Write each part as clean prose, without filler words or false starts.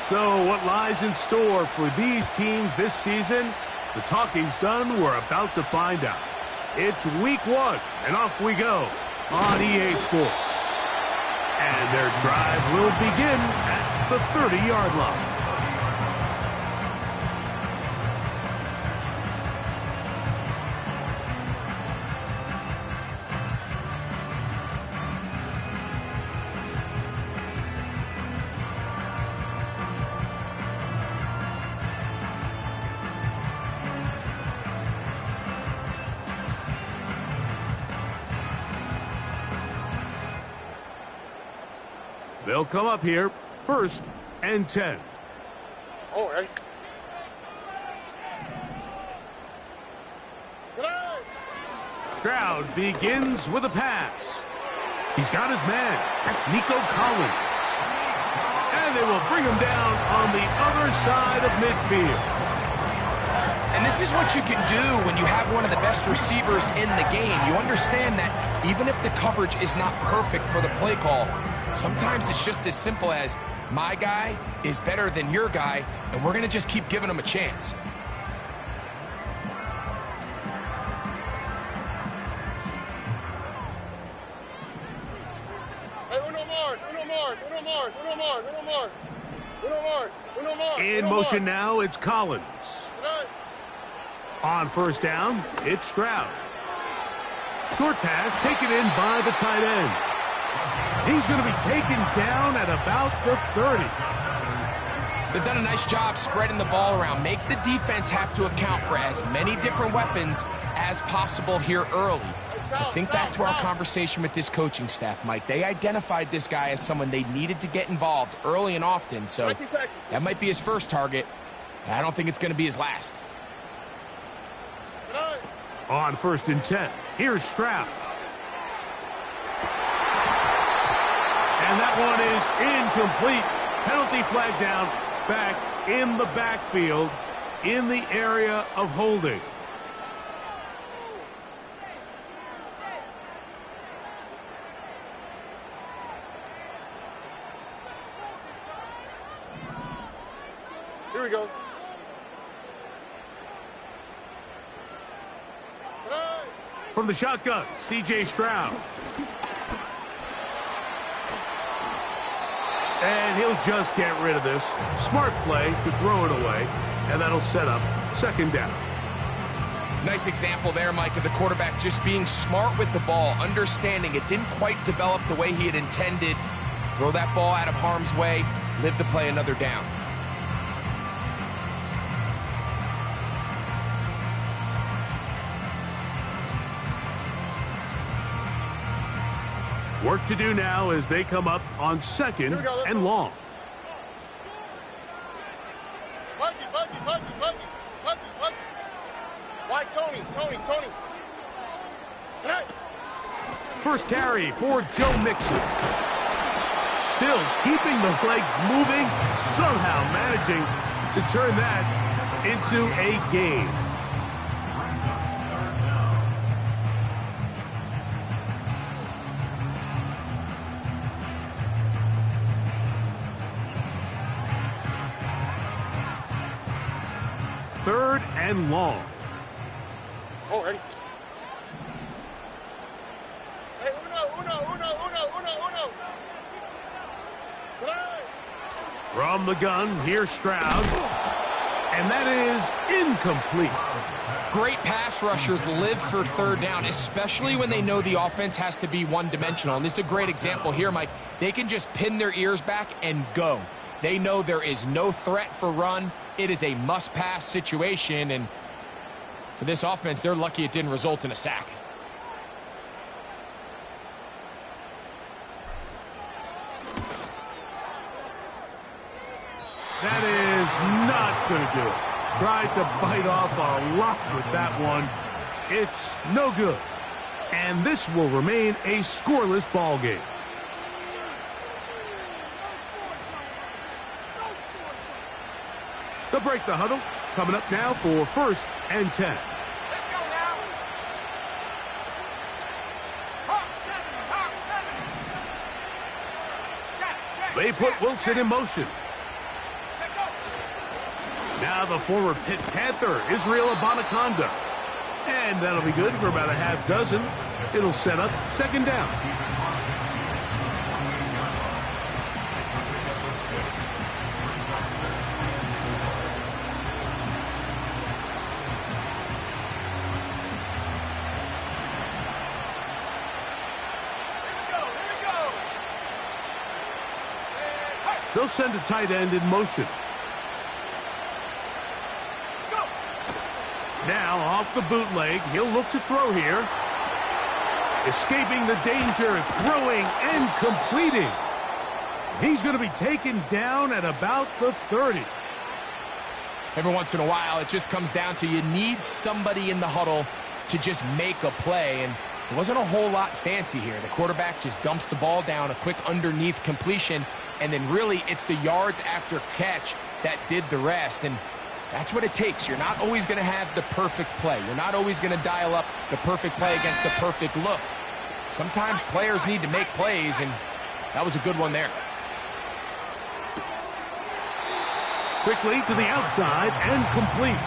So what lies in store for these teams this season? The talking's done. We're about to find out. It's week 1, and off we go on EA Sports. And their drive will begin at the 30-yard line. They'll come up here, 1st and 10. Oh, right. Stroud begins with a pass. He's got his man. That's Nico Collins. And they will bring him down on the other side of midfield. And this is what you can do when you have one of the best receivers in the game. You understand that even if the coverage is not perfect for the play call, sometimes it's just as simple as my guy is better than your guy, and we're going to just keep giving him a chance. In motion now, it's Collins. On 1st down, it's Stroud. Short pass taken in by the tight end. He's going to be taken down at about the 30. They've done a nice job spreading the ball around. Make the defense have to account for as many different weapons as possible here early. I think back to our conversation with this coaching staff, Mike. They identified this guy as someone they needed to get involved early and often, so that might be his first target. I don't think it's going to be his last. On 1st and 10, here's Stroud. And that one is incomplete. Penalty flag down, back in the backfield, in the area of holding. Here we go. From the shotgun, C.J. Stroud. And he'll just get rid of this. Smart play to throw it away, and that'll set up 2nd down. Nice example there, Mike, of the quarterback just being smart with the ball, understanding it didn't quite develop the way he had intended. Throw that ball out of harm's way, live to play another down. Work to do now as they come up on 2nd and long. Why, Tony? First carry for Joe Mixon. Still keeping the legs moving, somehow managing to turn that into a gain. Third and long. Oh, ready. Hey, uno. From the gun, here's Stroud. And that is incomplete. Great pass rushers live for 3rd down, especially when they know the offense has to be one-dimensional. And this is a great example here, Mike. They can just pin their ears back and go. They know there is no threat for run. It is a must-pass situation, and for this offense, they're lucky it didn't result in a sack. That is not going to do it. Tried to bite off a lot with that one. It's no good. And this will remain a scoreless ball game. They'll break the huddle. Coming up now for 1st and 10. Let's go now. Hawk 7. They put Wilson in motion. Now the former Pitt Panther, Israel Abanaconda. And that'll be good for about a half dozen. It'll set up second down. They'll send a tight end in motion. Now off the bootleg, he'll look to throw here. Escaping the danger, throwing and completing. He's going to be taken down at about the 30. Every once in a while, it just comes down to you need somebody in the huddle to just make a play, and it wasn't a whole lot fancy here. The quarterback just dumps the ball down, a quick underneath completion, and then really it's the yards after catch that did the rest, and that's what it takes. You're not always going to have the perfect play. You're not always going to dial up the perfect play against the perfect look. Sometimes players need to make plays, and that was a good one there. Quickly to the outside and complete.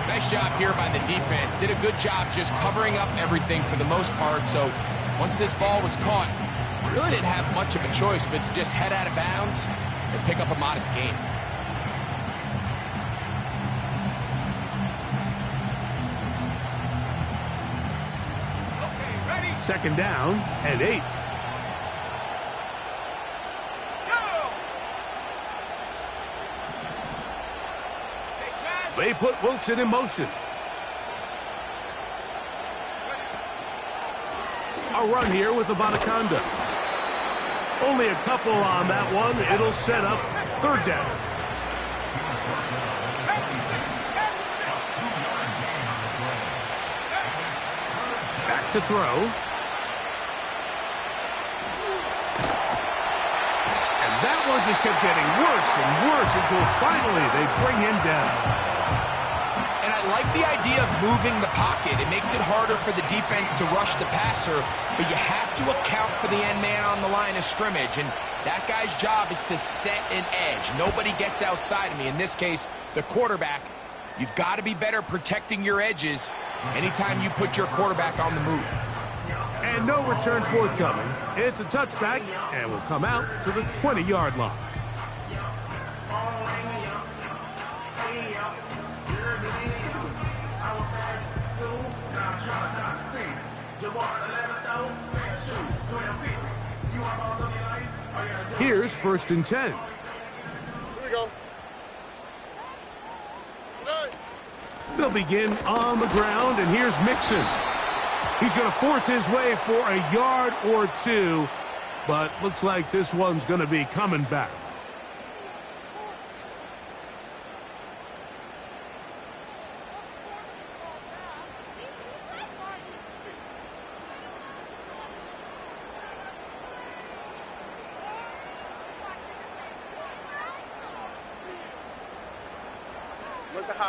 Nice job here by the defense. Did a good job just covering up everything for the most part. So once this ball was caught, really didn't have much of a choice but to just head out of bounds and pick up a modest gain. Second down and 8. They put Wilson in motion. A run here with the Abanaconda. Only a couple on that one. It'll set up third down. Back to throw. And that one just kept getting worse and worse until finally they bring him down. And I like the idea of moving the pocket. It makes it harder for the defense to rush the passer, but you have to account for the end man on the line of scrimmage, and that guy's job is to set an edge. Nobody gets outside of me. In this case, the quarterback. You've got to be better protecting your edges anytime you put your quarterback on the move. And no return forthcoming. It's a touchback, and will come out to the 20-yard line. Here's first and 10. Here we go. They'll begin on the ground, and here's Mixon. He's going to force his way for a yard or two, but looks like this one's going to be coming back.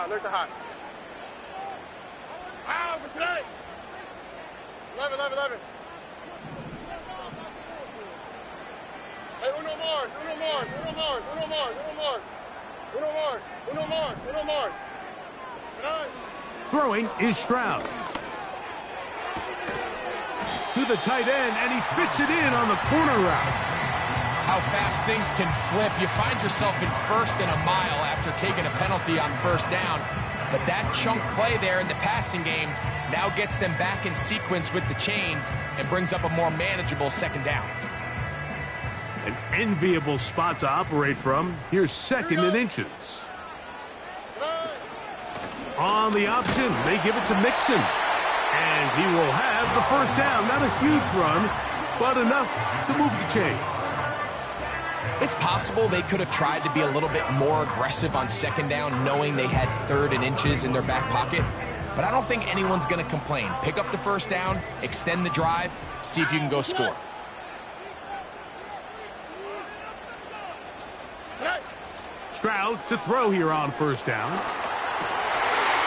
Look the hot. Ah, for today. 11. Hey, uno more. Throwing is Stroud. To the tight end, and he fits it in on the corner route. How fast things can flip. You find yourself in first and a mile after taking a penalty on first down. But that chunk play there in the passing game now gets them back in sequence with the chains and brings up a more manageable second down. An enviable spot to operate from. Here's second and inches. On the option, they give it to Mixon. And he will have the first down. Not a huge run, but enough to move the chains. It's possible they could have tried to be a little bit more aggressive on second down, knowing they had third and inches in their back pocket. But I don't think anyone's going to complain. Pick up the first down, extend the drive, see if you can go score. Stroud to throw here on first down.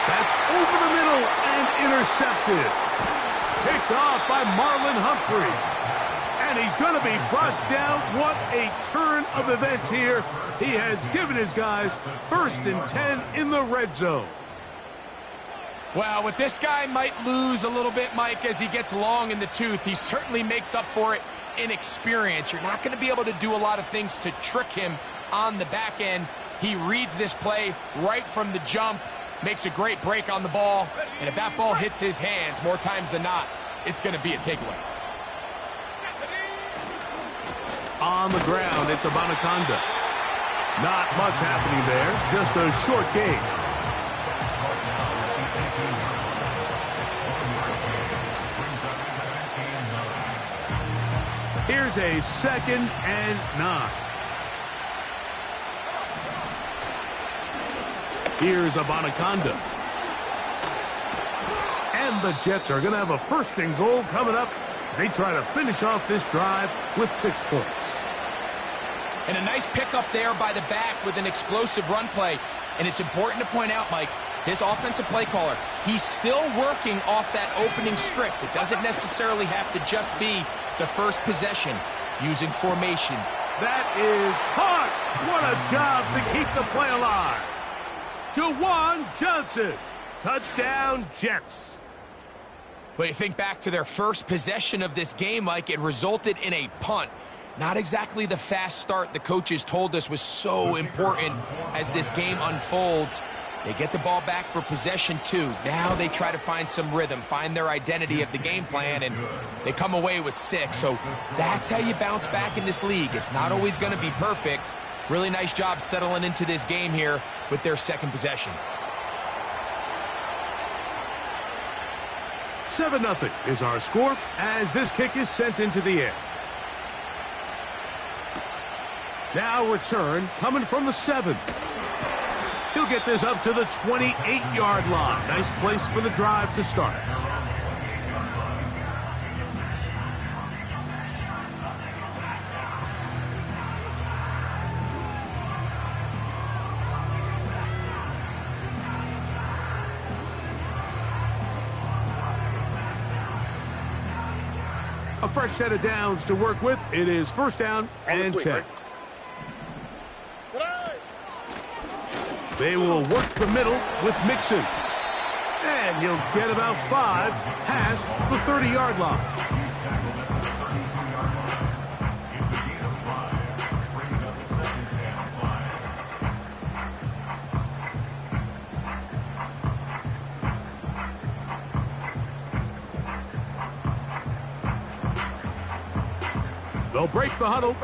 That's over the middle and intercepted. Picked off by Marlon Humphrey. And he's going to be brought down. What a turn of events here. He has given his guys 1st and 10 in the red zone. Well, with this guy might lose a little bit, Mike, as he gets long in the tooth. He certainly makes up for it in experience. You're not going to be able to do a lot of things to trick him on the back end. He reads this play right from the jump, makes a great break on the ball, and if that ball hits his hands more times than not, it's going to be a takeaway. On the ground, it's Abanaconda. Not much happening there, just a short gain. Here's a 2nd and 9. Here's Abanaconda. And the Jets are going to have a 1st and goal coming up. They try to finish off this drive with 6 points. And a nice pickup there by the back with an explosive run play. And it's important to point out, Mike, his offensive play caller, he's still working off that opening script. It doesn't necessarily have to just be the first possession using formation. That is hot. What a job to keep the play alive. Jawan Johnson. Touchdown, Jets. But you think back to their first possession of this game, Mike, it resulted in a punt. Not exactly the fast start the coaches told us was so important as this game unfolds. They get the ball back for possession 2. Now they try to find some rhythm, find their identity of the game plan, and they come away with 6. So that's how you bounce back in this league. It's not always going to be perfect. Really nice job settling into this game here with their 2nd possession. 7-0 is our score as this kick is sent into the air. Now return coming from the 7. He'll get this up to the 28-yard line. Nice place for the drive to start. A fresh set of downs to work with. It is 1st down and 10. They will work the middle with Mixon. And he'll get about 5 past the 30-yard line. They'll break the huddle.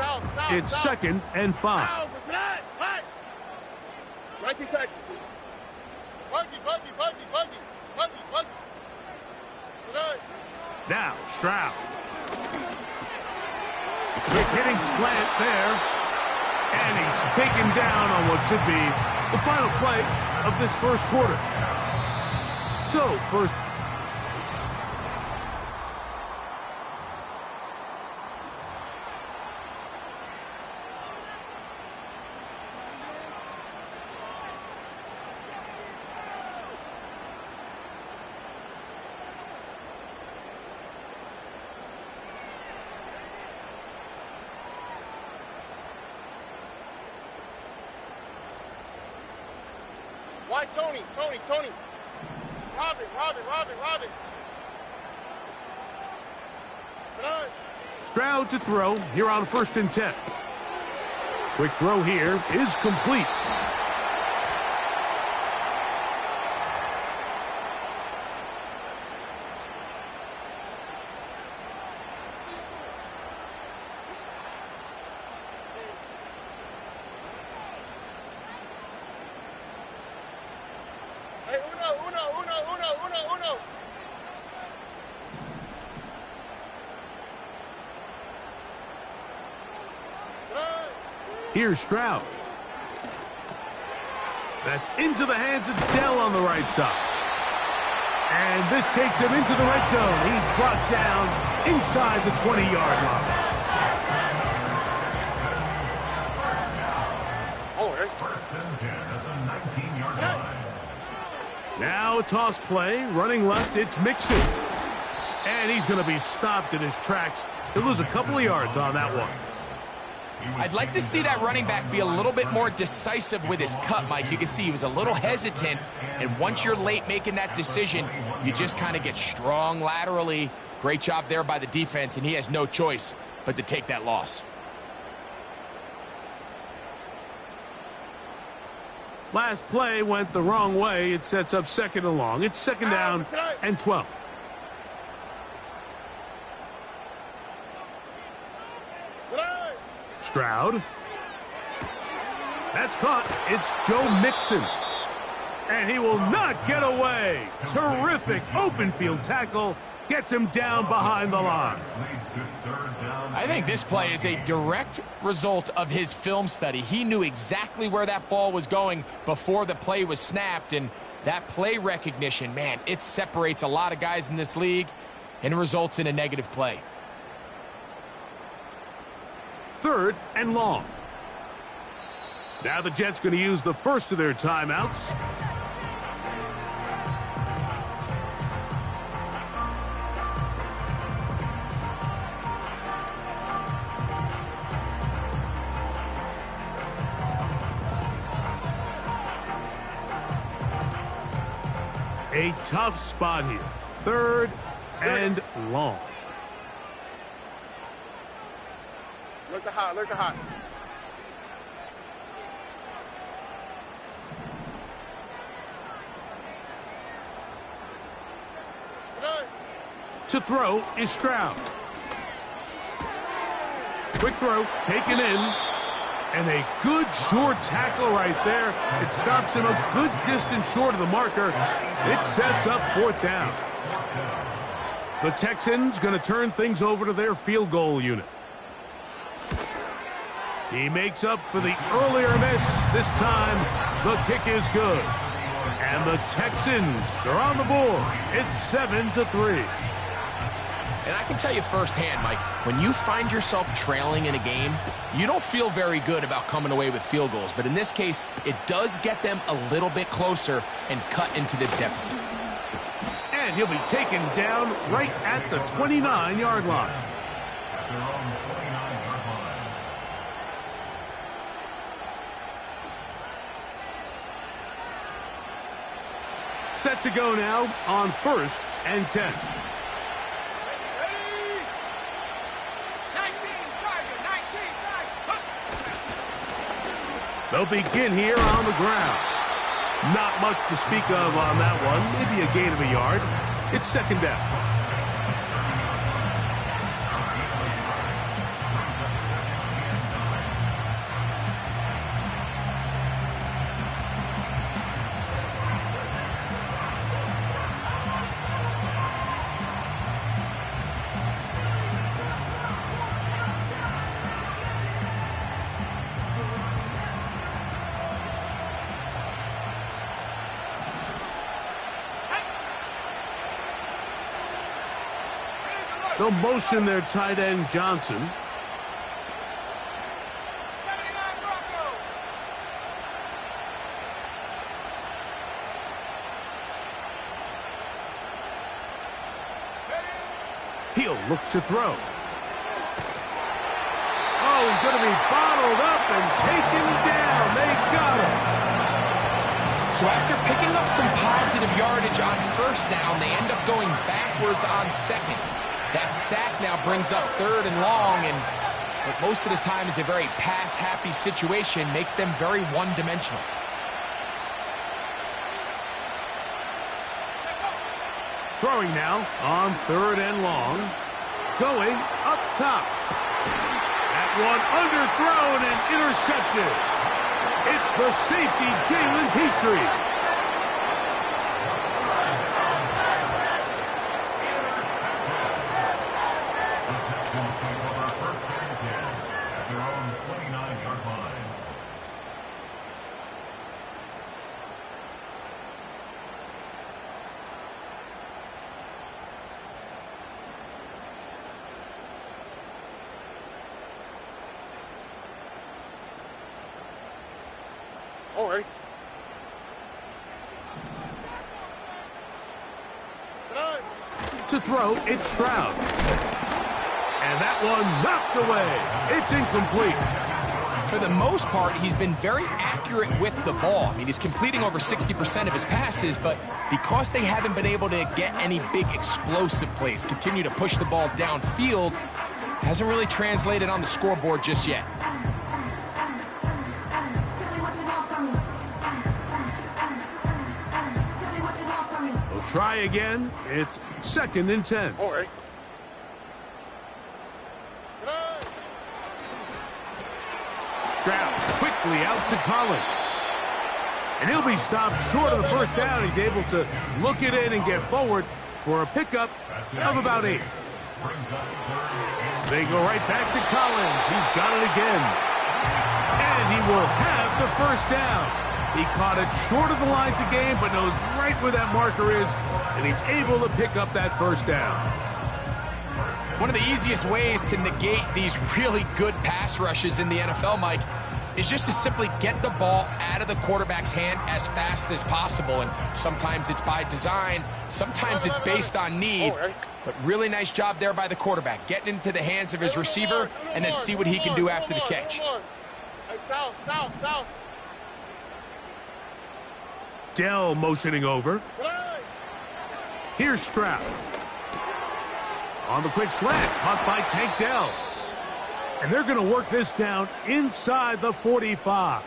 It's 2nd and 5. 19 Texas. Buggy. Now, Stroud. Quick hitting slant there. And he's taken down on what should be the final play of this 1st quarter. So, first. Why Tony? Robin. Stroud to throw here on 1st and 10. Quick throw here is complete. Hey, uno. Here's Stroud. That's into the hands of Dell on the right side. And this takes him into the red zone. He's brought down inside the 20-yard line. Now a toss play, running left, it's Mixon. And he's going to be stopped in his tracks He'll lose a couple of yards on that one. I'd like to see that running back be a little bit more decisive with his cut, Mike. You can see he was a little hesitant, and once you're late making that decision, you just kind of get strong laterally. Great job there by the defense, and he has no choice but to take that loss. Last play went the wrong way. It sets up 2nd and long. It's 2nd down and 12. Stroud. That's caught. It's Joe Mixon. And he will not get away. Terrific open field tackle. Gets him down behind the line. I think this play is a direct result of his film study. He knew exactly where that ball was going before the play was snapped. And that play recognition, man, it separates a lot of guys in this league and results in a negative play. 3rd and long. Now the Jets going to use the first of their timeouts. A tough spot here. 3rd and long. Look the hot, look the hot. To throw is Stroud. Quick throw, taken in. And a good short tackle right there. It stops him a good distance short of the marker. It sets up 4th down. The Texans going to turn things over to their field goal unit. He makes up for the earlier miss. This time, the kick is good. And the Texans are on the board. It's 7-3. And I can tell you firsthand, Mike, when you find yourself trailing in a game, you don't feel very good about coming away with field goals. But in this case, it does get them a little bit closer and cut into this deficit. And he'll be taken down right at the 29-yard line. Set to go now on 1st and 10. They'll begin here on the ground. Not much to speak of on that one. Maybe a gain of a yard. It's 2nd down. They'll motion their tight end, Johnson. He'll look to throw. Oh, he's going to be bottled up and taken down. They got him. So after picking up some positive yardage on 1st down, they end up going backwards on 2nd. That sack now brings up 3rd and long, and what most of the time is a very pass-happy situation makes them very one-dimensional. Throwing now on 3rd and long. Going up top. That one underthrown and intercepted. It's the safety, Jalen Petrie. Oh, ready? To throw, it's Stroud. And that one knocked away. It's incomplete. For the most part, he's been very accurate with the ball. I mean, he's completing over 60% of his passes, but because they haven't been able to get any big explosive plays, continue to push the ball downfield, hasn't really translated on the scoreboard just yet. We'll try again. It's 2nd and 10. All right. Stroud quickly out to Collins. And he'll be stopped short of the first down. He's able to look it in and get forward for a pickup of about 8. They go right back to Collins. He's got it again. And he will have the first down. He caught it short of the line to gain, but knows right where that marker is, and he's able to pick up that first down. One of the easiest ways to negate these really good pass rushes in the NFL, Mike, is just to simply get the ball out of the quarterback's hand as fast as possible. And sometimes it's by design, sometimes it's based on need. But really nice job there by the quarterback, getting into the hands of his receiver and then see what he can do after the catch. South. Dell motioning over. Here's Stroud. On the quick slant, caught by Tank Dell. And they're going to work this down inside the 45.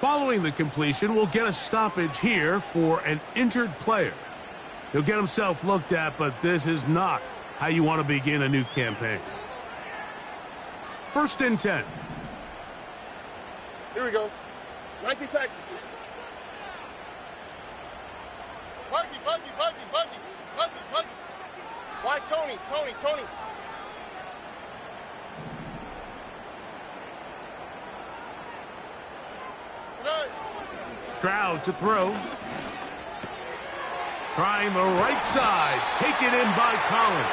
Following the completion, we'll get a stoppage here for an injured player. He'll get himself looked at, but this is not how you want to begin a new campaign. 1st and 10. Here we go. 19 Texas. Buggy. Why Tony? Stroud to throw. Trying the right side. Taken in by Collins.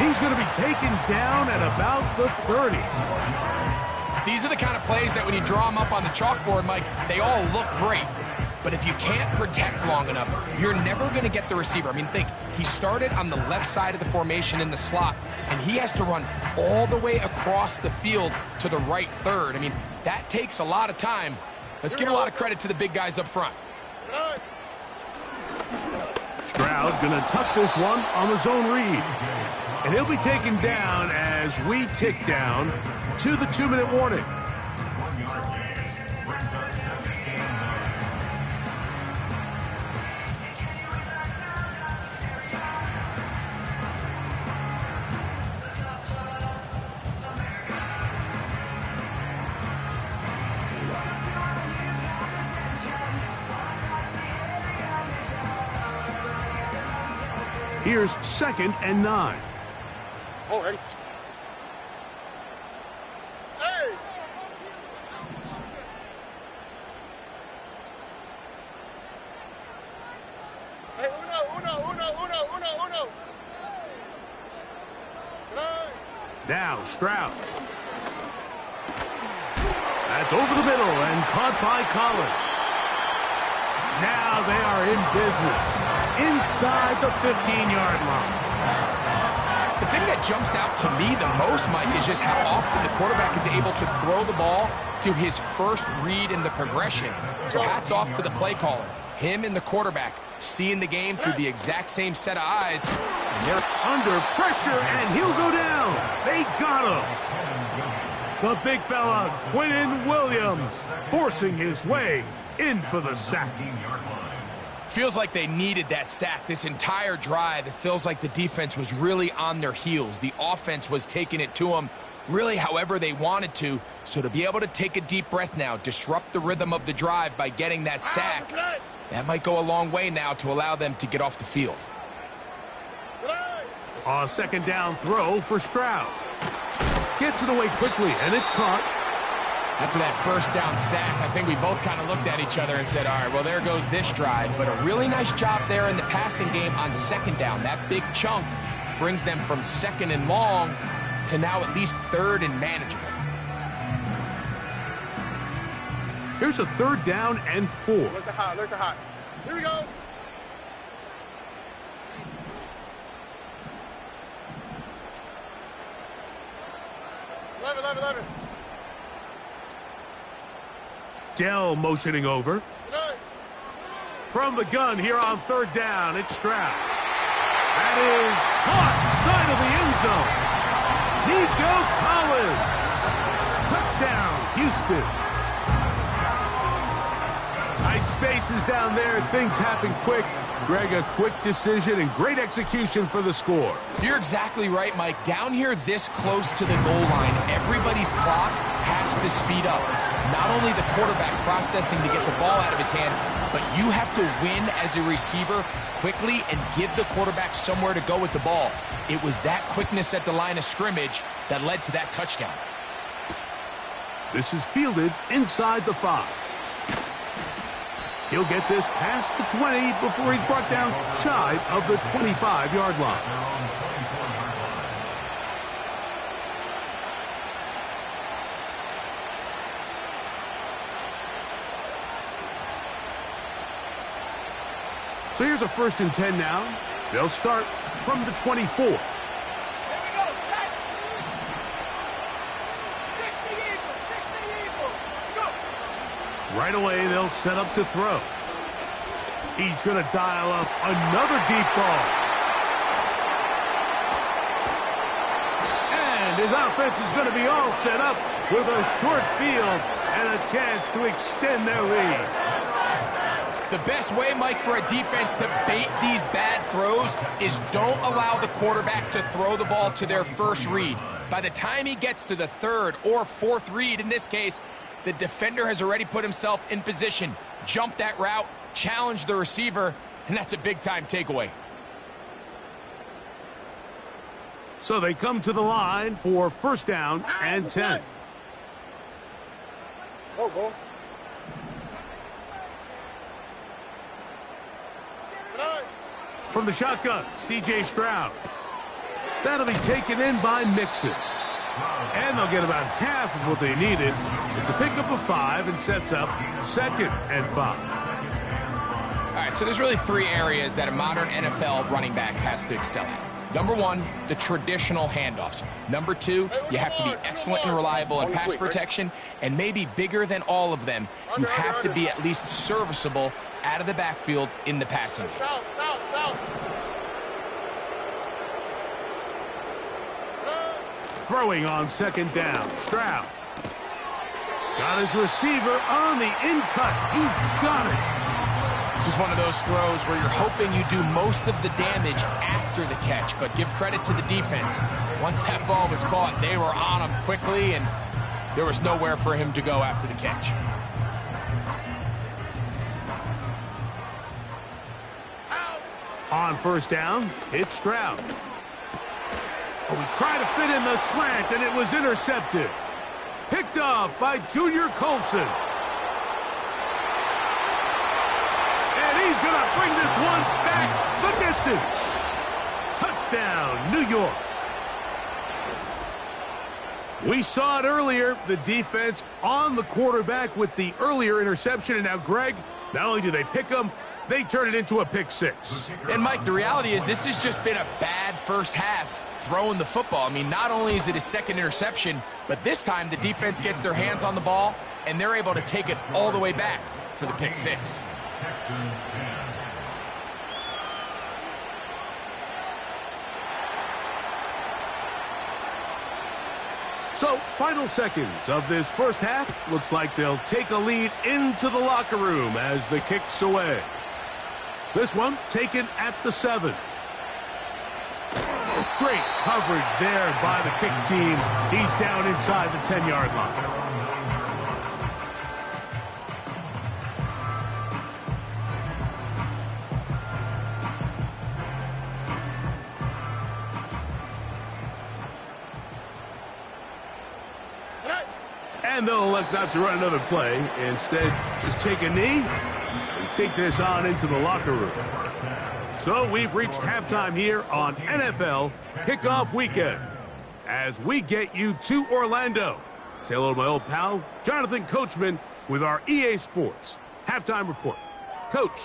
He's going to be taken down at about the 30. These are the kind of plays that when you draw them up on the chalkboard, Mike, they all look great. But if you can't protect long enough, you're never going to get the receiver. I mean, think, he started on the left side of the formation in the slot, and he has to run all the way across the field to the right third. I mean, that takes a lot of time. Let's give a lot of credit to the big guys up front. Stroud going to tuck this one on the zone read. And he'll be taken down as we tick down to the 2-minute warning. Here's 2nd and 9. All right. Hey! Hey, uno. Now Stroud. That's over the middle and caught by Collins. Now they are in business inside the 15-yard line. The thing that jumps out to me the most, Mike, is just how often the quarterback is able to throw the ball to his first read in the progression. So hats off to the play caller. Him and the quarterback seeing the game through the exact same set of eyes. And they're under pressure, and he'll go down. They got him. The big fella, Quinnen Williams, forcing his way in for the sack. Feels like they needed that sack this entire drive. It feels like the defense was really on their heels. The offense was taking it to them really however they wanted to. So to be able to take a deep breath now, disrupt the rhythm of the drive by getting that sack, that might go a long way now to allow them to get off the field. A 2nd down throw for Stroud. Gets it away quickly, and it's caught. After that first down sack, I think we both kind of looked at each other and said, all right, well, there goes this drive. But a really nice job there in the passing game on 2nd down. That big chunk brings them from 2nd and long to now at least 3rd and manageable. Here's a 3rd down and 4. Look the hot. Here we go. 11. Dell motioning over. From the gun here on third down, it's Stroud. That is caught side of the end zone. Nico Collins. Touchdown, Houston. Tight spaces down there. Things happen quick. Greg, a quick decision and great execution for the score. You're exactly right, Mike. Down here this close to the goal line, everybody's clock has to speed up. Not only the quarterback processing to get the ball out of his hand, but you have to win as a receiver quickly and give the quarterback somewhere to go with the ball. It was that quickness at the line of scrimmage that led to that touchdown. This is fielded inside the 5. He'll get this past the 20 before he's brought down shy of the 25-yard line. So here's a 1st and 10 now. They'll start from the 24. Here we go, set. 60 Eagles, go. Right away, they'll set up to throw. He's going to dial up another deep ball. And his offense is going to be all set up with a short field and a chance to extend their lead. The best way, Mike, for a defense to bait these bad throws is don't allow the quarterback to throw the ball to their first read. By the time he gets to the 3rd or 4th read, in this case, the defender has already put himself in position, jump that route, challenge the receiver, and that's a big-time takeaway. So they come to the line for 1st down and 10. Go. From the shotgun, C.J. Stroud. That'll be taken in by Mixon. And they'll get about half of what they needed. It's a pickup of 5 and sets up 2nd and 5. All right, so there's really 3 areas that a modern NFL running back has to excel at. Number 1, the traditional handoffs. Number 2, you have to be excellent and reliable in pass protection. And maybe bigger than all of them, you have to be at least serviceable out of the backfield in the passing game. South. Throwing on 2nd down, Stroud. Got his receiver on the in-cut. He's got it. This is one of those throws where you're hoping you do most of the damage after the catch, but give credit to the defense. Once that ball was caught, they were on him quickly, and there was nowhere for him to go after the catch. On 1st down, it's Stroud. Oh, he tried to fit in the slant, and it was intercepted. Picked off by Junior Colson. And he's going to bring this one back the distance. Touchdown, New York. We saw it earlier, the defense on the quarterback with the earlier interception. And now, Greg, not only do they pick him, they turn it into a pick 6. And, Mike, the reality is this has just been a bad first half throwing the football. I mean, not only is it his 2nd interception, but this time the defense gets their hands on the ball, and they're able to take it all the way back for the pick 6. So, final seconds of this first half. Looks like they'll take a lead into the locker room as the kick's away. This one taken at the 7. Great coverage there by the kick team. He's down inside the 10-yard line. And they'll elect not to run another play. Instead, just take a knee and take this on into the locker room. So we've reached halftime here on NFL Kickoff Weekend. As we get you to Orlando. Say hello to my old pal, Jonathan Coachman, with our EA Sports Halftime Report. Coach,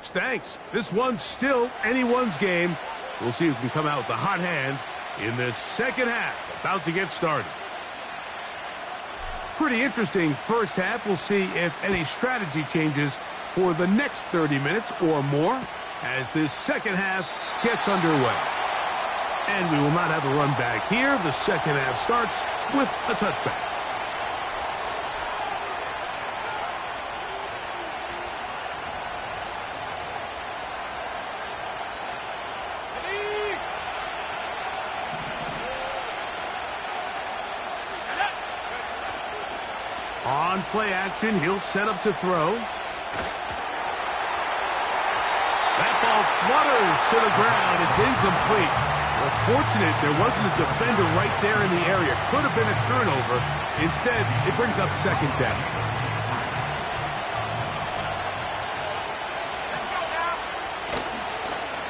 thanks. This one's still anyone's game. We'll see who can come out with the hot hand in this second half, about to get started. Pretty interesting first half. We'll see if any strategy changes for the next 30 minutes or more as this second half gets underway. And we will not have a run back here. The second half starts with a touchback. On play action, he'll set up to throw. That ball flutters to the ground. It's incomplete. Well, fortunate there wasn't a defender right there in the area. Could have been a turnover. Instead, it brings up second down.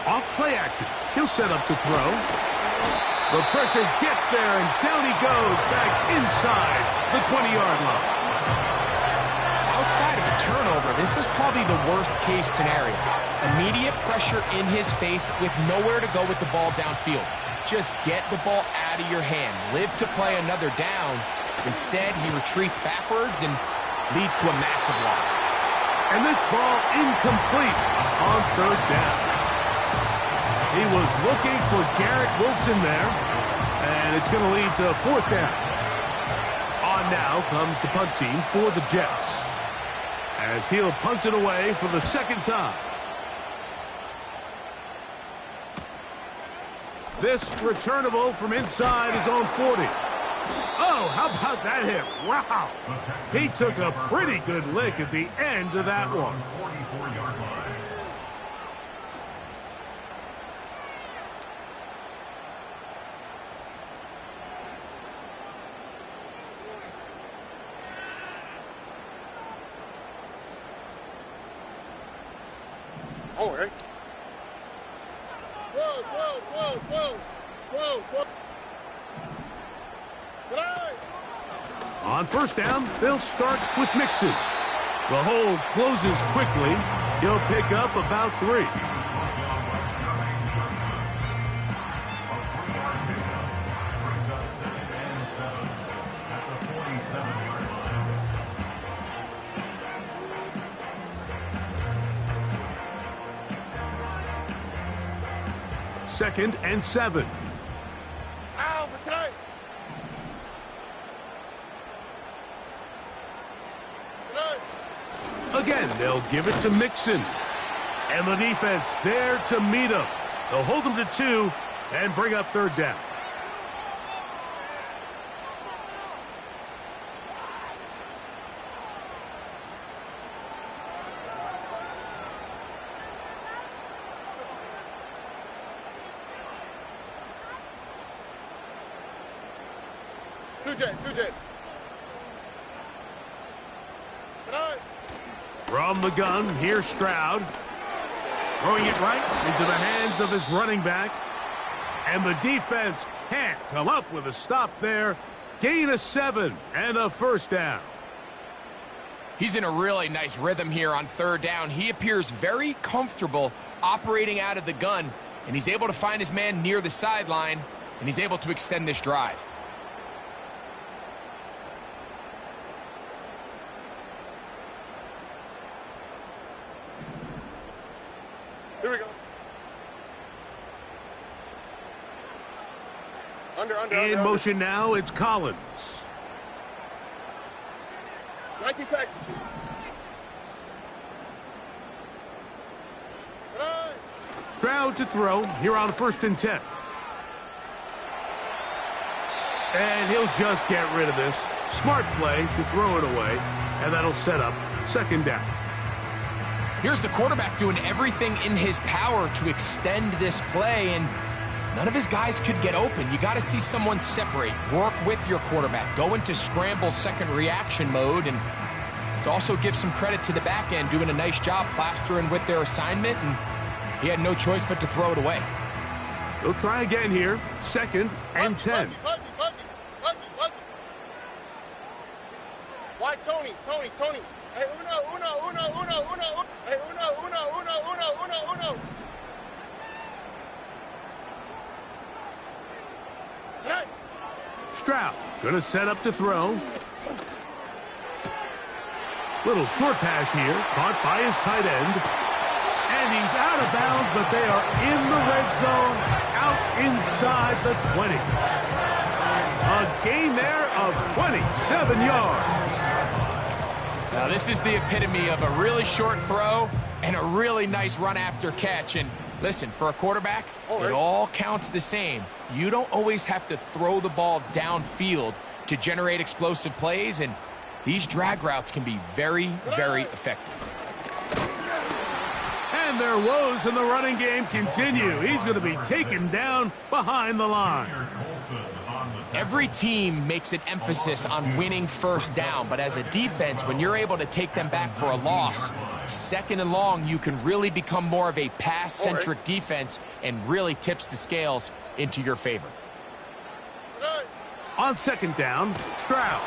Off play action, he'll set up to throw. The pressure gets there, and down he goes back inside the 20-yard line. Outside of a turnover, this was probably the worst-case scenario. Immediate pressure in his face with nowhere to go with the ball downfield. Just get the ball out of your hand. Live to play another down. Instead, he retreats backwards and leads to a massive loss. And this ball incomplete on third down. He was looking for Garrett Wilson there, and it's going to lead to fourth down. On now comes the punt team for the Jets, as he'll punt it away for the second time. This returnable from inside his own 40. Oh, how about that hit? Wow. He took a pretty good lick at the end of that one. 44-yard line. Oh, hey. Whoa. On first down, they'll start with Mixon. The hold closes quickly. He'll pick up about 3. Second and 7. Ow, McKay. Again, they'll give it to Mixon. And the defense there to meet him. They'll hold him to 2 and bring up third down. Two jet. From the gun, here's Stroud. Throwing it right into the hands of his running back. And the defense can't come up with a stop there. Gain of 7 and a first down. He's in a really nice rhythm here on third down. He appears very comfortable operating out of the gun, and he's able to find his man near the sideline, and he's able to extend this drive. Here we go. In motion now, it's Collins. 19 Texas. Stroud to throw here on first and 10. And he'll just get rid of this. Smart play to throw it away, and that'll set up second down. Here's the quarterback doing everything in his power to extend this play, and none of his guys could get open. You got to see someone separate, work with your quarterback, go into scramble second reaction mode, and let's also give some credit to the back end doing a nice job plastering with their assignment, and he had no choice but to throw it away. They'll try again here, second and 10. Huggy. Why Tony? Hey, uno. Hey, uno. Stroud gonna set up to throw. Little short pass here, caught by his tight end. And he's out of bounds, but they are in the red zone, out inside the 20. A gain there of 27 yards. Now, this is the epitome of a really short throw and a really nice run after catch. And listen, for a quarterback, it all counts the same. You don't always have to throw the ball downfield to generate explosive plays, and these drag routes can be very, very effective. And their woes in the running game continue. He's going to be taken down behind the line. Every team makes an emphasis on winning first down, but as a defense, when you're able to take them back for a loss, second and long, you can really become more of a pass-centric defense and really tips the scales into your favor. On second down, Stroud.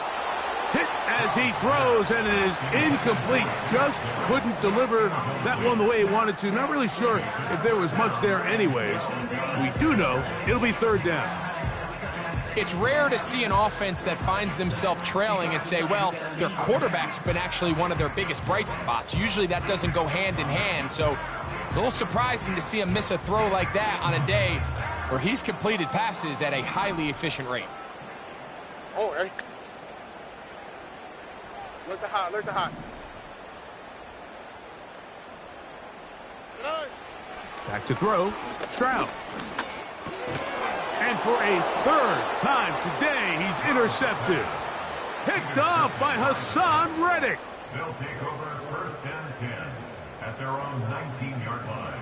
Hit as he throws, and it is incomplete. Just couldn't deliver that one the way he wanted to. Not really sure if there was much there anyways. We do know it'll be third down. It's rare to see an offense that finds themselves trailing and say, well, their quarterback's been actually one of their biggest bright spots. Usually that doesn't go hand in hand, so it's a little surprising to see him miss a throw like that on a day where he's completed passes at a highly efficient rate. Oh, hey. Look the hot, look the hot. Back to throw, Stroud. And for a third time today, he's intercepted. Picked off by Hassan Reddick. They'll take over first and 10 at their own 19-yard line.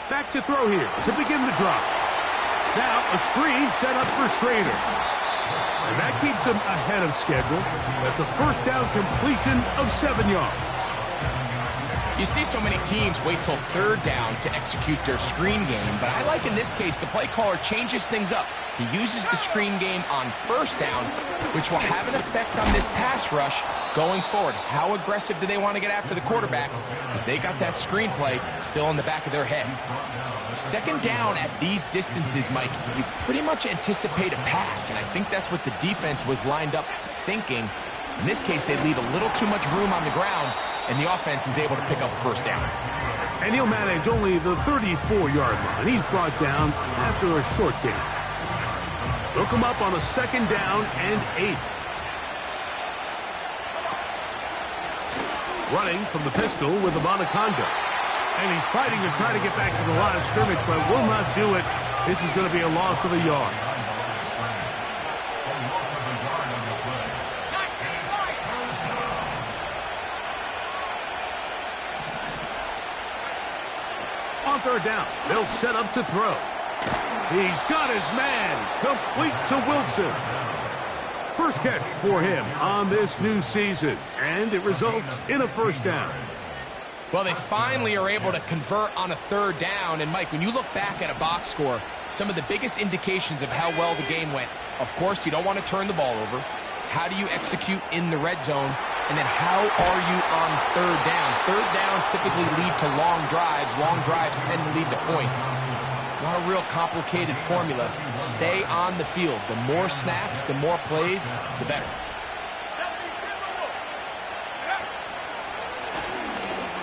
Back to throw here to begin the drive. Now a screen set up for Schrader. And that keeps him ahead of schedule. That's a first down completion of 7 yards. You see so many teams wait till third down to execute their screen game, but I like in this case the play caller changes things up. He uses the screen game on first down, which will have an effect on this pass rush going forward. How aggressive do they want to get after the quarterback? Because they got that screen play still in the back of their head. Second down at these distances, Mike, you pretty much anticipate a pass, and I think that's what the defense was lined up thinking. In this case, they leave a little too much room on the ground, and the offense is able to pick up a first down. And he'll manage only the 34-yard line. He's brought down after a short gain. They'll come up on a second down and 8. Running from the pistol with Abonaconda. And he's fighting to try to get back to the line of scrimmage, but will not do it. This is going to be a loss of a yard. On third down, they'll set up to throw. He's got his man, complete to Wilson. First catch for him on this new season, and it results in a first down. Well, they finally are able to convert on a third down, and Mike, when you look back at a box score, some of the biggest indications of how well the game went, of course, you don't want to turn the ball over. How do you execute in the red zone? And then how are you on third down? Third downs typically lead to long drives. Long drives tend to lead to points. It's not a real complicated formula. Stay on the field. The more snaps, the more plays, the better.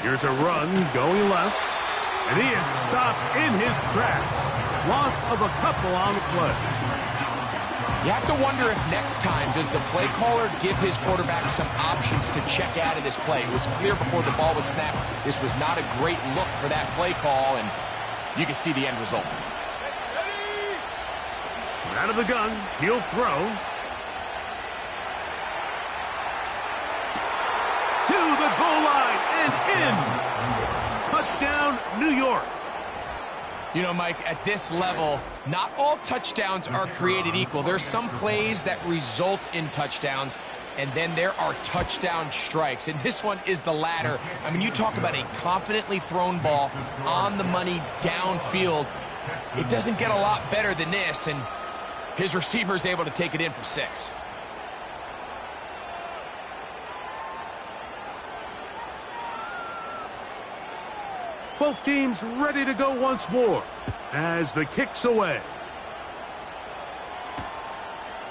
Here's a run going left, and he is stopped in his tracks. Loss of a couple on the play. You have to wonder if next time does the play caller give his quarterback some options to check out of this play. It was clear before the ball was snapped this was not a great look for that play call, and you can see the end result. Out of the gun, he'll throw. To the goal line and in. Touchdown, New York. You know, Mike, at this level, not all touchdowns are created equal. There's some plays that result in touchdowns, and then there are touchdown strikes. And this one is the latter. I mean, you talk about a confidently thrown ball on the money downfield. It doesn't get a lot better than this. And His receiver's able to take it in for 6. Both teams ready to go once more as the kick's away.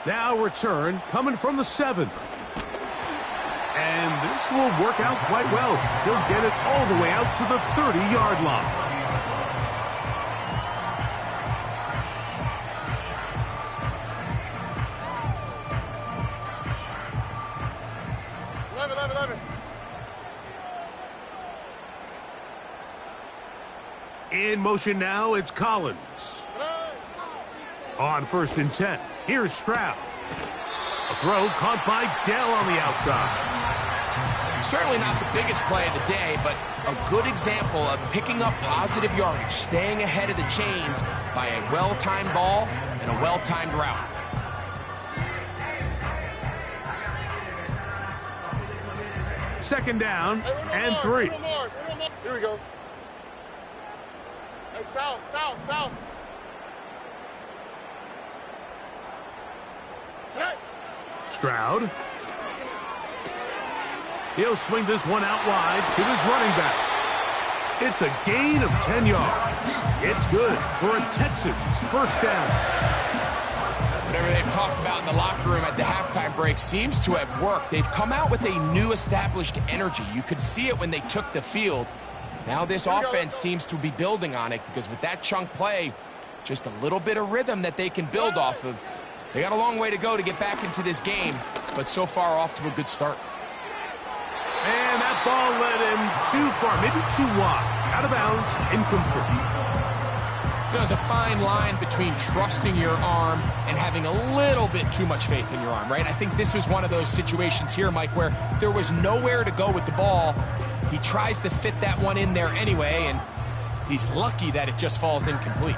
Now return coming from the 7. And this will work out quite well. He'll get it all the way out to the 30-yard line. 11. In motion now, it's Collins. On 1st and 10, here's Stroud. A throw caught by Dell on the outside. Certainly not the biggest play of the day, but a good example of picking up positive yardage, staying ahead of the chains by a well-timed ball and a well-timed route. Second down and 3. Here we go. Hey, south. Hey. Stroud. He'll swing this one out wide to his running back. It's a gain of 10 yards. It's good for a Texans first down. Whatever they've talked about in the locker room at the halftime break seems to have worked. They've come out with a new established energy. You could see it when they took the field. Now this offense seems to be building on it because with that chunk play, just a little bit of rhythm that they can build off of. They got a long way to go to get back into this game, but so far off to a good start. And that ball led him too far, maybe too wide. Out of bounds, incomplete. There's a fine line between trusting your arm and having a little bit too much faith in your arm, right? I think this was one of those situations here, Mike, where there was nowhere to go with the ball. He tries to fit that one in there anyway, and he's lucky that it just falls incomplete.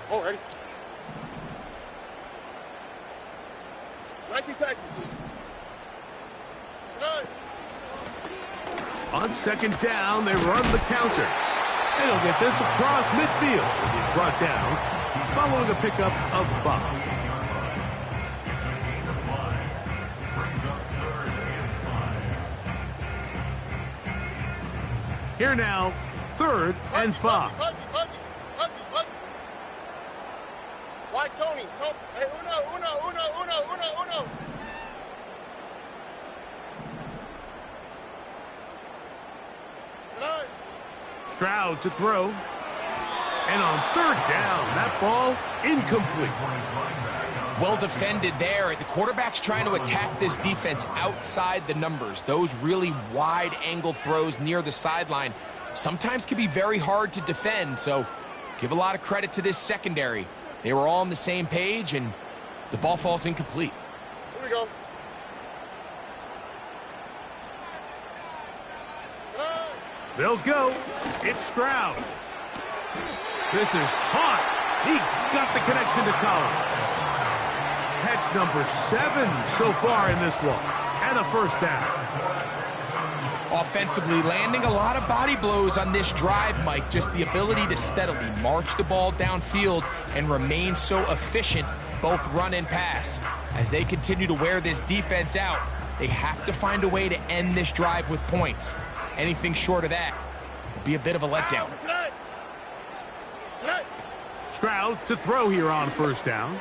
Oh, ready. 19 Texans. On second down, they run the counter. And he'll get this across midfield as he's brought down, following a pickup of 5. Here now, 3rd and 5. Why Tony? Hey, uno. Stroud to throw. And on 3rd down, that ball incomplete. Well defended there. The quarterback's trying to attack this defense outside the numbers. Those really wide angle throws near the sideline sometimes can be very hard to defend, so give a lot of credit to this secondary. They were all on the same page, and the ball falls incomplete. Here we go. They'll go. It's Stroud. This is caught. He got the connection to Collins. Catch number 7 so far in this one. And a first down. Offensively, landing a lot of body blows on this drive, Mike. Just the ability to steadily march the ball downfield and remain so efficient, both run and pass. As they continue to wear this defense out, they have to find a way to end this drive with points. Anything short of that will be a bit of a letdown. Stroud to throw here on first down.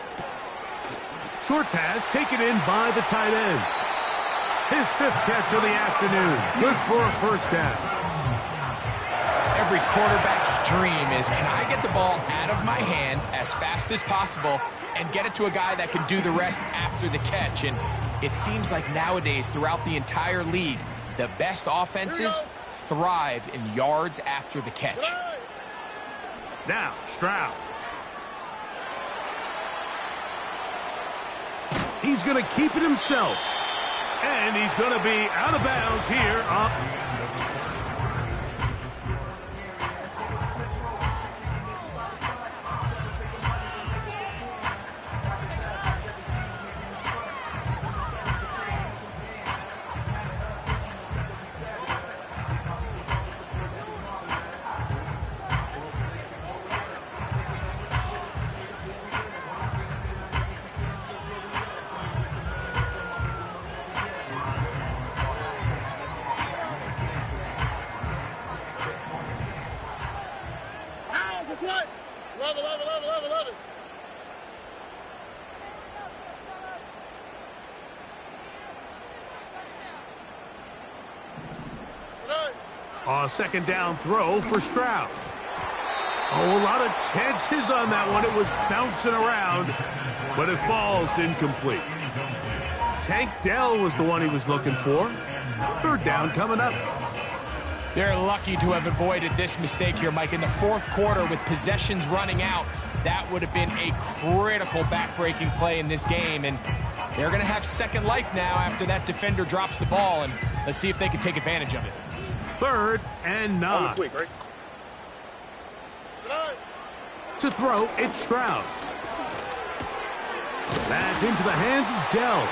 Short pass taken in by the tight end. His 5th catch of the afternoon. Good for a first down. Every quarterback's dream is, can I get the ball out of my hand as fast as possible and get it to a guy that can do the rest after the catch? And it seems like nowadays, throughout the entire league, the best offenses thrive in yards after the catch. Now, Stroud. He's going to keep it himself. And he's going to be out of bounds here. A second down throw for Stroud. Oh, a lot of chances on that one. It was bouncing around, but it falls incomplete. Tank Dell was the one he was looking for. Third down coming up. They're lucky to have avoided this mistake here, Mike. In the fourth quarter, with possessions running out, that would have been a critical back-breaking play in this game. And they're going to have second life now after that defender drops the ball. And let's see if they can take advantage of it. Third and 9. Quick, right? To throw, it's Stroud. That's into the hands of Dell.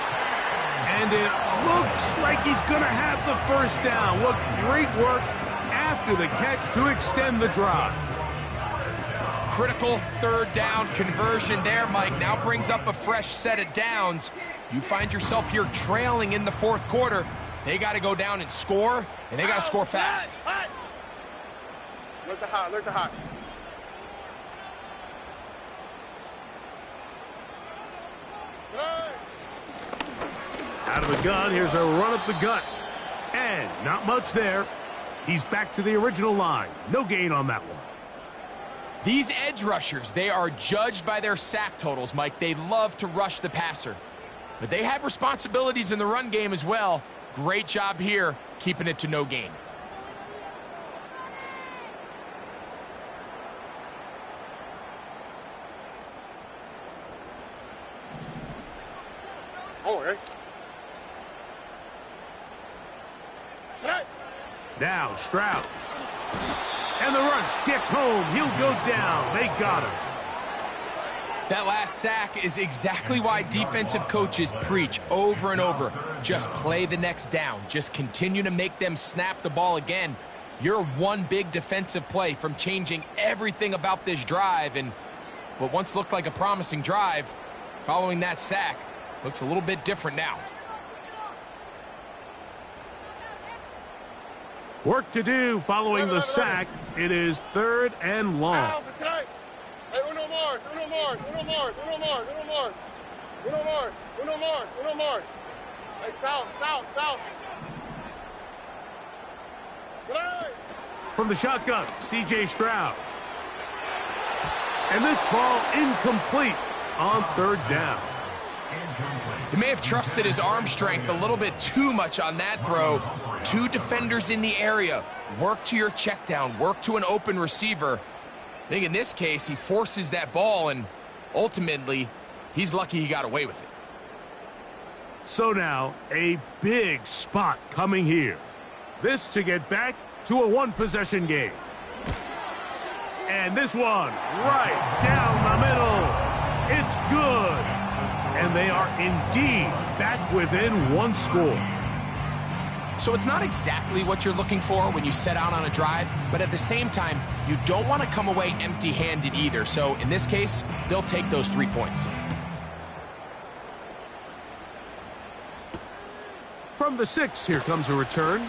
And it looks like he's going to have the first down. What great work after the catch to extend the drive. Critical third down conversion there, Mike. Now brings up a fresh set of downs. You find yourself here trailing in the fourth quarter. They got to go down and score, and they got to score fast. Look the hot, look the hot. Out of the gun, here's a run up the gut. And not much there. He's back to the original line. No gain on that one. These edge rushers, they are judged by their sack totals, Mike. They love to rush the passer. But they have responsibilities in the run game as well. Great job here, keeping it to no gain. Oh, right. Now Stroud. And the rush gets home. He'll go down. They got him. That last sack is exactly why defensive coaches preach over and over. Just play the next down. Just continue to make them snap the ball again. You're one big defensive play from changing everything about this drive. And what once looked like a promising drive, following that sack, looks a little bit different now. Work to do following the sack. It is third and long. Hey, uno Mars, uno Mars, uno Mars, uno Mars, uno Mars, uno Mars, uno Mars, uno Mars. Hey, south, south, south. From the shotgun, C.J. Stroud. And this ball incomplete on third down. He may have trusted his arm strength a little bit too much on that throw. Two defenders in the area. Work to your check down. Work to an open receiver. I think in this case, he forces that ball, and ultimately, he's lucky he got away with it. So now, a big spot coming here. This to get back to a one-possession game. And this one, right down the middle. It's good. And they are indeed back within one score. So it's not exactly what you're looking for when you set out on a drive, but at the same time, you don't want to come away empty-handed either. So in this case, they'll take those 3 points. From the 6, here comes a return.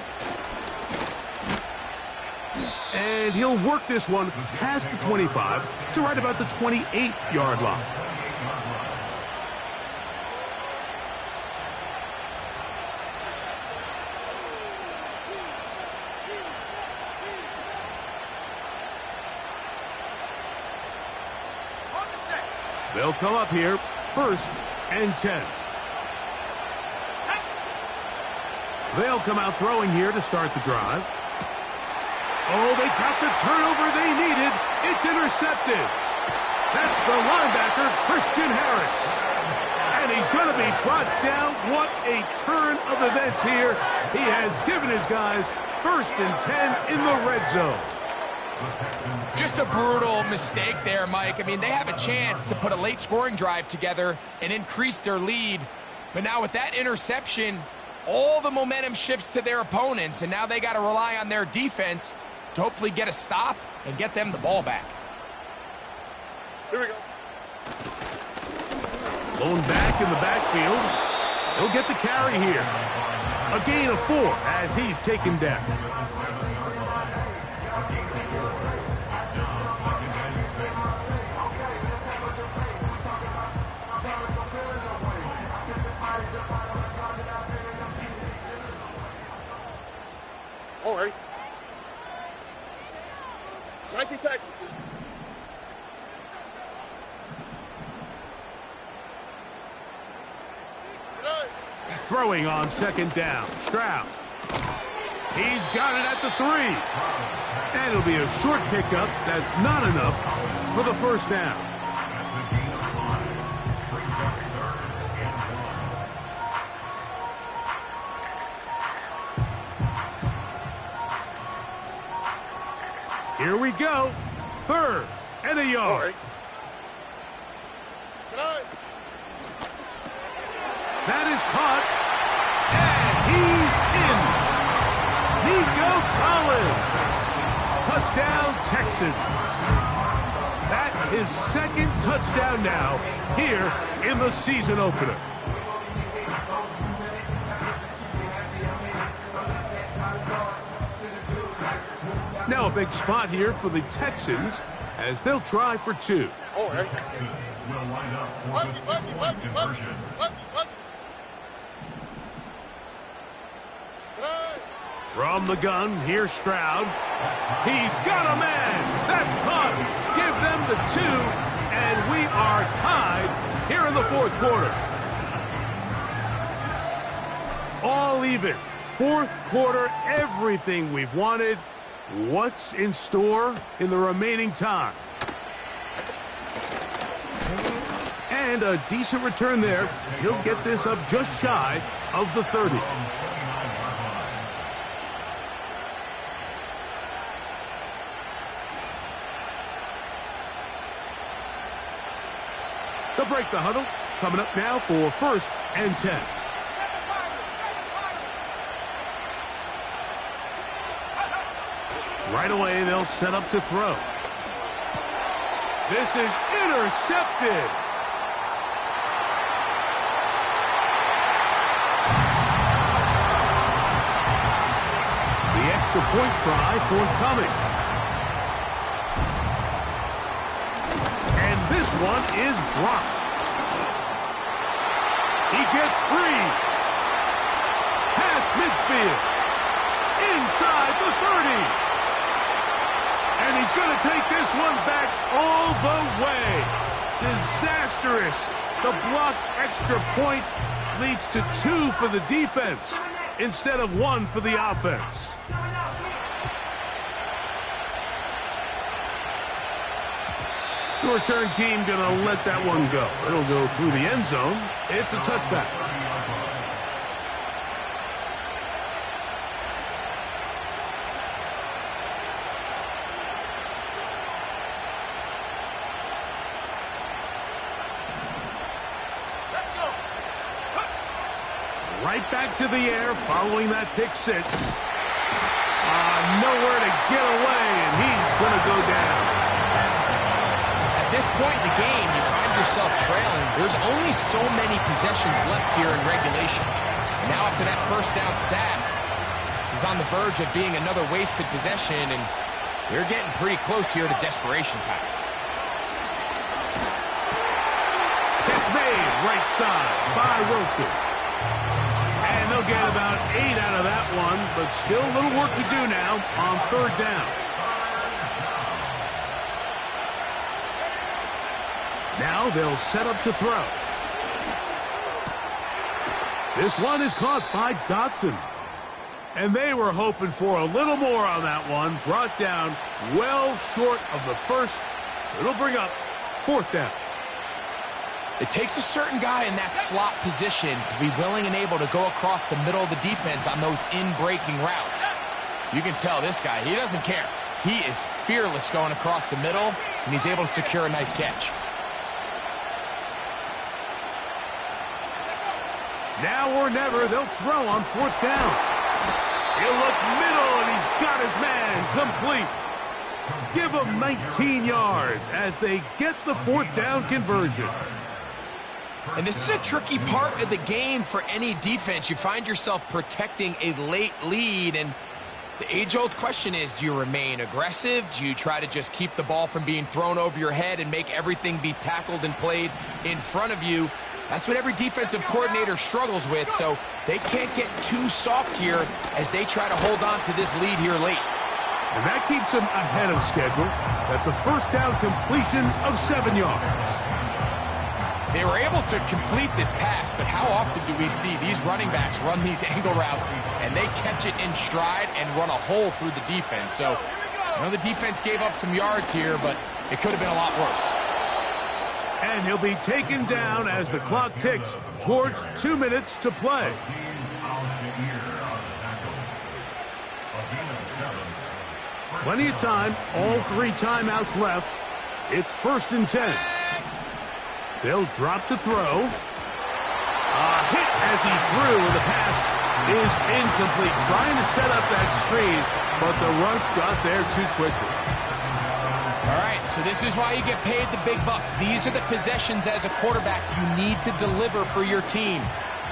And he'll work this one past the 25 to right about the 28-yard line. They'll come up here, first and 10. They'll come out throwing here to start the drive. Oh, they got the turnover they needed. It's intercepted. That's the linebacker, Christian Harris. And he's going to be brought down. What a turn of events here. He has given his guys first and 10 in the red zone. Just a brutal mistake there, Mike. I mean, they have a chance to put a late scoring drive together and increase their lead. But now with that interception, all the momentum shifts to their opponents, and now they got to rely on their defense to hopefully get a stop and get them the ball back. Here we go. Blown back in the backfield. He'll get the carry here. A gain of 4 as he's taken down. Oh, ready. 19 Texas. Good. Throwing on second down. Stroud. He's got it at the 3. And it'll be a short pickup. That's not enough for the first down. Here we go. 3rd and a yard. Good. That is caught. And he's in. Nico Collins. Touchdown, Texans. That is 2nd touchdown now here in the season opener. Now a big spot here for the Texans as they'll try for 2. Oh, right. Texans will line up for the two-point conversion. From the gun, here's Stroud. He's got a man. That's caught. Give them the 2, and we are tied here in the 4th quarter. All even. 4th quarter, everything we've wanted. What's in store in the remaining time? And a decent return there. He'll get this up just shy of the 30. They'll break the huddle. Coming up now for 1st and 10. Right away, they'll set up to throw. This is intercepted. The extra point try forthcoming. And this one is blocked. He gets free. Past midfield. Inside the 30. And he's going to take this one back all the way. Disastrous. The blocked extra point leads to 2 for the defense instead of 1 for the offense. The return team going to let that one go. It'll go through the end zone. It's a touchback. Right back to the air following that pick 6. Nowhere to get away, and he's going to go down. At this point in the game, you find yourself trailing. There's only so many possessions left here in regulation. And now after that first down sack, this is on the verge of being another wasted possession, and they're getting pretty close here to desperation time. Catch made right side by Wilson. And they'll get about 8 out of that one, but still a little work to do now on 3rd down. Now they'll set up to throw. This one is caught by Dotson. And they were hoping for a little more on that one. Brought down well short of the first, so it'll bring up 4th down. It takes a certain guy in that slot position to be willing and able to go across the middle of the defense on those in-breaking routes. You can tell this guy, he doesn't care. He is fearless going across the middle, and he's able to secure a nice catch. Now or never, they'll throw on 4th down. He'll look middle, and he's got his man complete. Give him 19 yards as they get the 4th down conversion. And this is a tricky part of the game for any defense. You find yourself protecting a late lead, and the age-old question is, do you remain aggressive? Do you try to just keep the ball from being thrown over your head and make everything be tackled and played in front of you? That's what every defensive coordinator struggles with, so they can't get too soft here as they try to hold on to this lead here late. And that keeps him ahead of schedule. That's a first down completion of 7 yards. They were able to complete this pass, but how often do we see these running backs run these angle routes and they catch it in stride and run a hole through the defense? So, I know the defense gave up some yards here, but it could have been a lot worse. And he'll be taken down as the clock ticks towards 2 minutes to play. Plenty of time, all 3 timeouts left. It's 1st and 10. They'll drop to throw. A hit as he threw, and the pass is incomplete. Trying to set up that screen, but the rush got there too quickly. All right, so this is why you get paid the big bucks. These are the possessions as a quarterback you need to deliver for your team.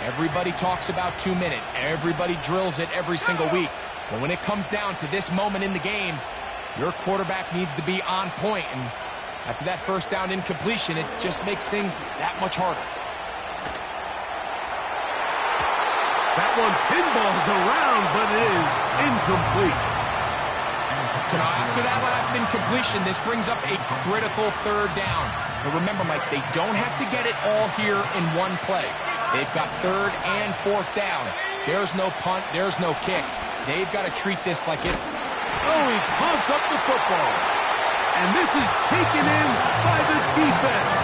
Everybody talks about 2 minutes. Everybody drills it every single week. But when it comes down to this moment in the game, your quarterback needs to be on point. And after that first down incompletion, it just makes things that much harder. That one pinballs around, but it is incomplete. So now after that last incompletion, this brings up a critical 3rd down. But remember, Mike, they don't have to get it all here in one play. They've got 3rd and 4th down. There's no punt. There's no kick. They've got to treat this like it. Oh, he pumps up the football. And this is taken in by the defense.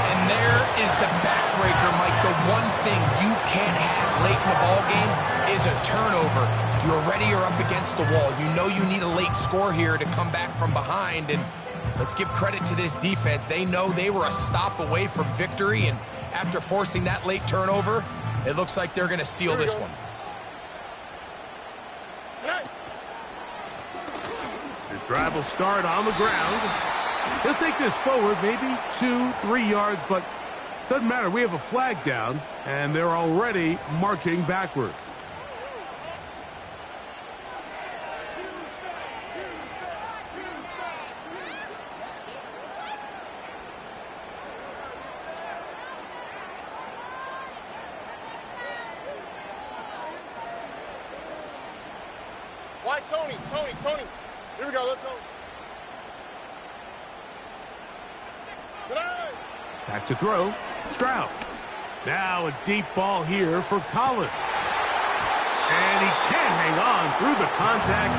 And there is the backbreaker, Mike. The one thing you can't have late in the ball game is a turnover. You're ready, you're up against the wall. You know you need a late score here to come back from behind. And let's give credit to this defense. They know they were a stop away from victory. And after forcing that late turnover, it looks like they're going to seal this one. His drive will start on the ground. He'll take this forward, maybe 2-3 yards, but doesn't matter. We have a flag down, and they're already marching backward. Why Tony? Tony. Here we go, let's go. Back to throw. Stroud. Now a deep ball here for Collins. And he can't hang on through the contact.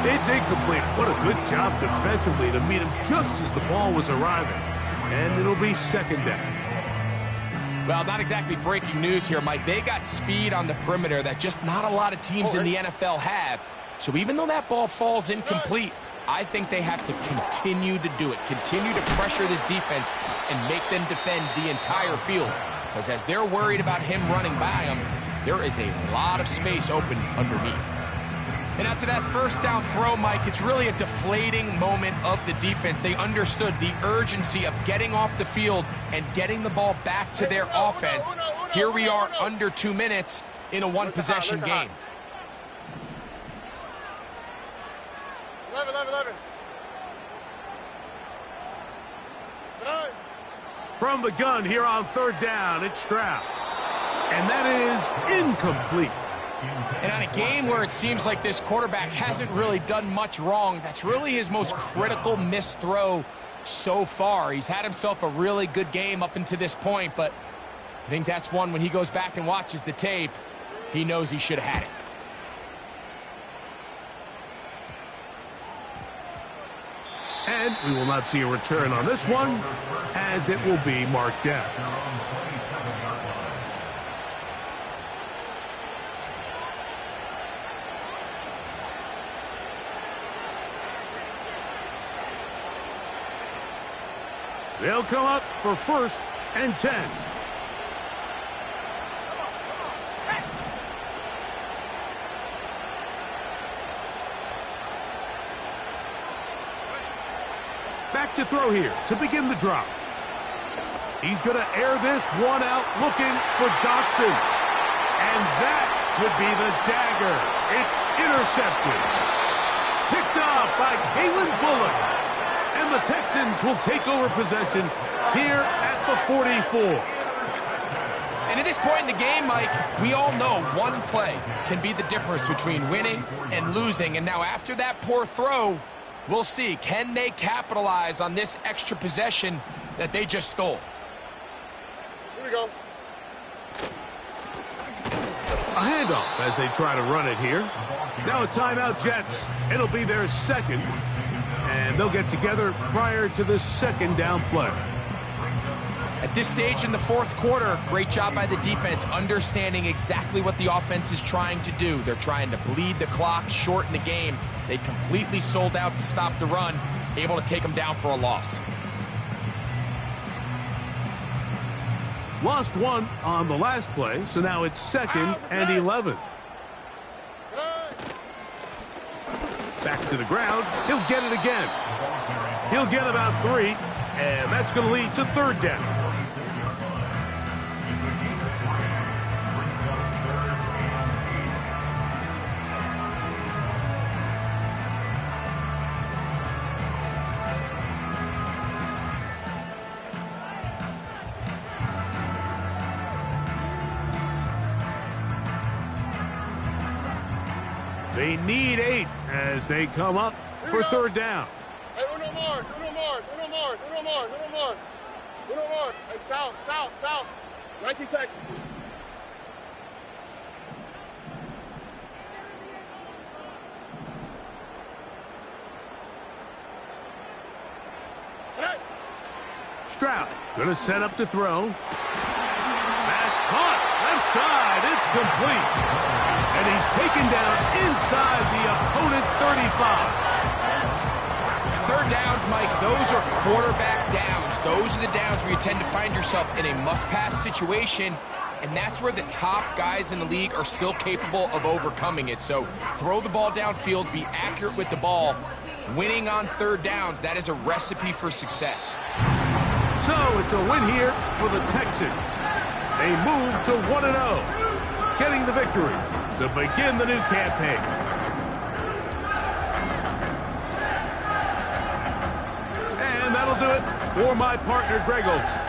It's incomplete. What a good job defensively to meet him just as the ball was arriving. And it'll be 2nd down. Well, not exactly breaking news here, Mike. They got speed on the perimeter that just not a lot of teams in the NFL have. So even though that ball falls incomplete, I think they have to continue to do it. Continue to pressure this defense and make them defend the entire field. Because as they're worried about him running by them, there is a lot of space open underneath. And after that first down throw, Mike, it's really a deflating moment of the defense. They understood the urgency of getting off the field and getting the ball back to their offense. Here we are under 2 minutes in a one-possession game. 11. From the gun here on 3rd down, it's Stroud. And that is incomplete. And on a game where it seems like this quarterback hasn't really done much wrong, that's really his most critical missed throw so far. He's had himself a really good game up until this point, but I think that's one when he goes back and watches the tape, he knows he should have had it. And we will not see a return on this one, as it will be marked down. They'll come up for 1st and 10. Back to throw here to begin the drop. He's going to air this one out looking for Dotson. And that would be the dagger. It's intercepted. Picked off by Kalen Bullock. And the Texans will take over possession here at the 44. And at this point in the game, Mike, we all know one play can be the difference between winning and losing. And now after that poor throw, we'll see, can they capitalize on this extra possession that they just stole? Here we go. A handoff as they try to run it here. Now a timeout, Jets. It'll be their second, and they'll get together prior to the second down play. At this stage in the fourth quarter, great job by the defense understanding exactly what the offense is trying to do. They're trying to bleed the clock, shorten the game. They completely sold out to stop the run, able to take them down for a loss. Lost one on the last play, so now it's 2nd and 11. Back to the ground. He'll get it again. He'll get about 3, and that's going to lead to 3rd down. They need 8 as they come up for 3rd down. Hey, uno Mars, uno Mars, uno Mars, uno Mars, uno Mars. Uno Mars. Hey, south, south, south. 19 Texas. Hey. Stroud going to set up to throw. That's caught. Left side. It's complete. And he's taken down inside the opponent's 35. 3rd downs, Mike, those are quarterback downs. Those are the downs where you tend to find yourself in a must-pass situation, and that's where the top guys in the league are still capable of overcoming it. So throw the ball downfield, be accurate with the ball. Winning on 3rd downs, that is a recipe for success. So it's a win here for the Texans. They move to 1-0, getting the victory to begin the new campaign. And that'll do it for my partner, Greg Olson.